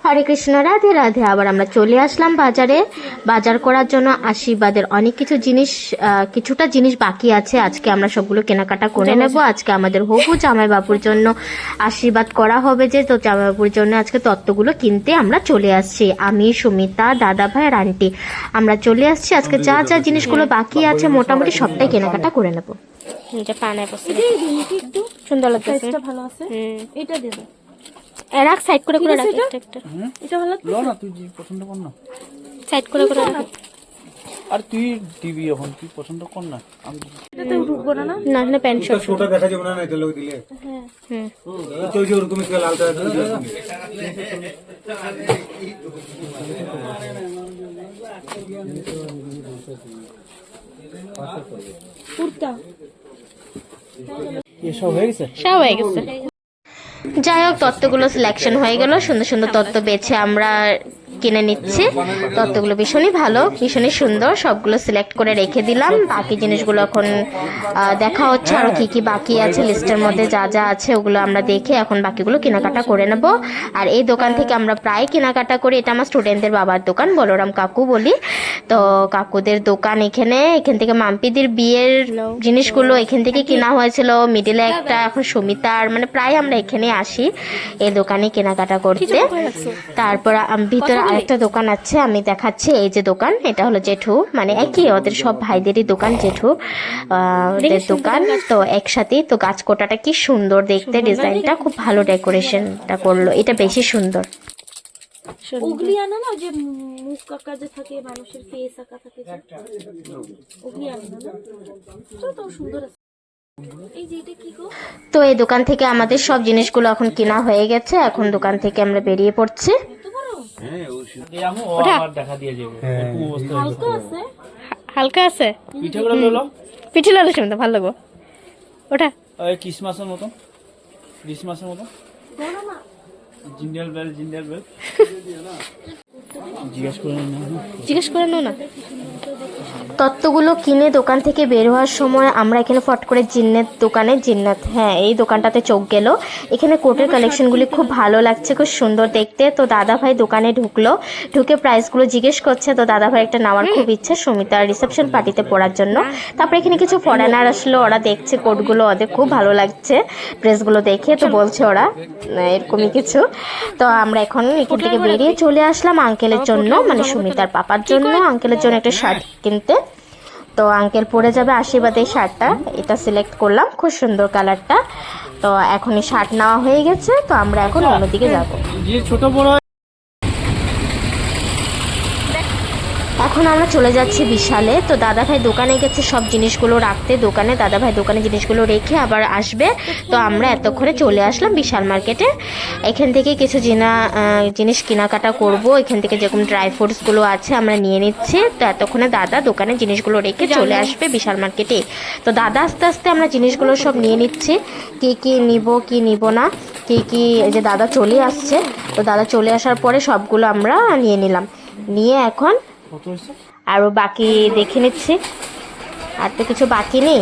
হরে কৃষ্ণ, রাধে রাধে। আবার আমরা চলে আসলাম বাজারে বাজার করার জন্য। আশীর্বাদের অনেক কিছুটা জিনিস বাকি আছে, আজকে আমরা সবগুলো কেনাকাটা করে নেব। আজকে আমাদের হবু জামাই বাবুর জন্য আশীর্বাদ করা হবে, যে তো জামাই বাবুর জন্য আজকে তত্ত্বগুলো কিনতে আমরা চলে আসছি। আমি, সুমিতা, দাদা ভাই আর আন্টি আমরা চলে আসছি। আজকে যা যা জিনিসগুলো বাকি আছে মোটামুটি সবটাই কেনাকাটা করে নেব। সুন্দর লাগছে, ভালো আছে। এটা দেবো, রাখ সাইড করে রাখ। এটা ভালো লাগছে না, তুই যে পছন্দ কর না, সাইড করে রাখ। আর তুই দিবি এখন, তুই পছন্দ কর না। আমি এটা তো ঢুকবো না, না না প্যান্ট শার্ট ছোট দেখা যাবে না, এটা লোক দিলে। হ্যাঁ তো যে ওরকম একটা লালটা দিবি। কুর্তা সব হয়ে গেছে, সব হয়ে গেছে। যাই হোক, তত্ত্বগুলো সিলেকশন হয়ে গেল। সুন্দর সুন্দর তত্ত্ব বেছে আমরা কিনে নিচ্ছি। তত্ত্বগুলো ভীষণই ভালো, ভীষণই সুন্দর। সবগুলো সিলেক্ট করে রেখে দিলাম। বাকি জিনিসগুলো এখন দেখা হচ্ছে, আরো কি কি বাকি আছে লিস্টের মধ্যে যা যা আছে ওগুলো আমরা দেখে এখন বাকিগুলো কেনাকাটা করে নেব। আর এই দোকান থেকে আমরা প্রায় কেনাকাটা করি। এটা আমার স্টুডেন্টদের বাবার দোকান, বলরাম কাকু বলি। তো কাকুদের দোকান এখান থেকে মাম্পিদের বিয়ের জিনিসগুলো এখান থেকে কেনা হয়েছিল। মিডিলে একটা, এখন সুমিতার, মানে প্রায় আমরা এখানে আসি এই দোকানে কেনাকাটা করতে। তারপর ভিতরে আরেকটা দোকান আছে, আমি দেখাচ্ছি। এই যে দোকান, এটা হলো জেঠু, মানে একই ওদের সব ভাইদেরই দোকান, জেঠু ওদের দোকান। তো একসাথেই। তো গাছকোটাটা কি সুন্দর দেখতে, ডিজাইনটা খুব ভালো, ডেকোরেশনটা করলো, এটা বেশি সুন্দর। ওগুলি আনো না, যে মুখ আঁকা যে থাকে, মানুষের ফেস আঁকা থাকে, ওগুলি আনো না, তো সুন্দর আছে। তো এই দোকান থেকে আমাদের সব জিনিসগুলো এখন কেনা হয়ে গেছে। এখন দোকান থেকে আমরা বেরিয়ে পড়ছি। হালকা আছে, পিঠে লালু শুনতে ভালো লাগবো। ওটা ক্রিসমাসের মতো, জিন্ডাল বেল জিজ্ঞেস করে নাও না। তত্ত্বগুলো কিনে দোকান থেকে বের হওয়ার সময় আমরা এখানে ফট করে জিন্নাত, হ্যাঁ এই দোকানটাতে চোখ গেল। এখানে কোটের কালেকশনগুলি খুব ভালো লাগছে, খুব সুন্দর দেখতে। তো দাদা ভাই দোকানে ঢুকে প্রাইসগুলো জিজ্ঞেস করছে। তো দাদা ভাই একটা নেওয়ার খুব ইচ্ছে, সুমিতার রিসেপশন পার্টিতে পরার জন্য। তারপরে এখানে কিছু ফরেনার আসলো, ওরা দেখছে কোটগুলো, ওদের খুব ভালো লাগছে ড্রেসগুলো দেখে। তো বলছে ওরা এরকমই কিছু। তো আমরা এখান থেকে বেরিয়ে চলে আসলাম আঙ্কেলের জন্য, মানে সুমিতার পাপার জন্য, আঙ্কেলের জন্য একটা শার্ট কিনতে। তো আঙ্কেল পরে যাবে আশীর্বাদের শার্টটা, এটা সিলেক্ট করলাম, খুব সুন্দর কালারটা। তো এখনই শার্ট নেওয়া হয়ে গেছে। তো আমরা এখন অন্যদিকে যাবো। এখন আমরা চলে যাচ্ছি বিশালে। তো দাদা ভাই দোকানে গেছে সব জিনিসগুলো রাখতে দোকানে। দাদা ভাই দোকানে জিনিসগুলো রেখে আবার আসবে। তো আমরা এতক্ষণে চলে আসলাম বিশাল মার্কেটে। এখান থেকে কিছু জিনিস কেনাকাটা করব। এখান থেকে যেরকম ড্রাই ফ্রুটসগুলো আছে আমরা নিয়ে নিচ্ছি। তো এতক্ষণে দাদা দোকানে জিনিসগুলো রেখে চলে আসবে বিশাল মার্কেটে। তো দাদা আস্তে আস্তে আমরা জিনিসগুলো সব নিয়ে নিচ্ছি, কি নিব না, কি এই যে দাদা চলে আসছে। তো দাদা চলে আসার পরে সবগুলো আমরা নিয়ে নিলাম। নিয়ে এখন আরো বাকি দেখে নিচ্ছি। আর তো কিছু বাকি নেই,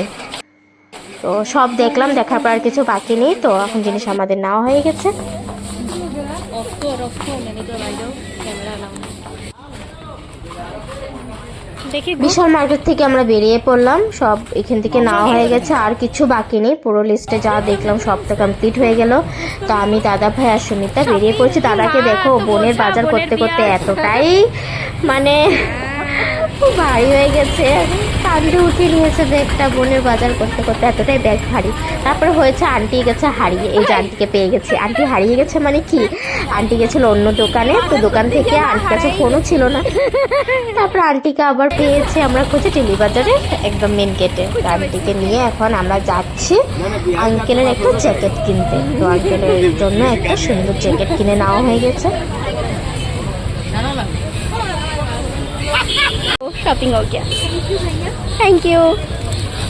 তো সব দেখলাম, দেখার পর আর কিছু বাকি নেই। তো এখন জিনিস আমাদের নেওয়া হয়ে গেছে। বিশাল মার্কেট থেকে আমরা বেরিয়ে পড়লাম, সব এখান থেকে নেওয়া হয়ে গেছে, আর কিছু বাকি নেই। পুরো লিস্টে যা দেখলাম সবটা কমপ্লিট হয়ে গেল। তো আমি, দাদা ভাই আর সুমিতা বেরিয়ে পড়ছি। দাদাকে দেখো, বোনের বাজার করতে করতে এতটাই মানে খুব ভারী হয়ে গেছে, কান্দে উঠিয়ে নিয়েছে ব্যাগটা। বোনের বাজার করতে করতে এতটাই ব্যাগ ভারী। তারপরে হয়েছে আন্টি গেছে হারিয়ে, এই যে আন্টিকে পেয়ে গেছি। আন্টি হারিয়ে গেছে মানে কি, আন্টি গেছিল অন্য দোকানে, তো দোকান থেকে আন্টির কাছে ফোনও ছিল না। তারপর আন্টিকে আবার পেয়েছি আমরা খুঁজে টিলি বাজারে একদম মেন গেটে। আন্টিকে নিয়ে এখন আমরা যাচ্ছি আঙ্কেলের একটা জ্যাকেট কিনতে। তো আঙ্কেলের জন্য একটা সুন্দর জ্যাকেট কিনে নেওয়া হয়ে গেছে। शॉपिंग हो गया, थैंक यू।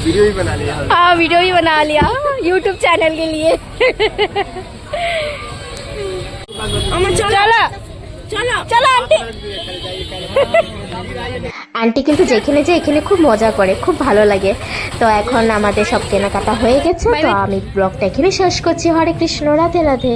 वीडियो भी बना लिया, हाँ वीडियो भी बना लिया यूट्यूब चैनल के लिए। चलो चलो आंटी। আন্টি কিন্তু যেখানে যে এখানে খুব মজা করে, খুব ভালো লাগে। তো এখন আমাদের সব কেনাকাটা হয়ে গেছে। তো আমি ব্লগটা এখানে শেষ করছি। হরে কৃষ্ণ, রাধে রাধে।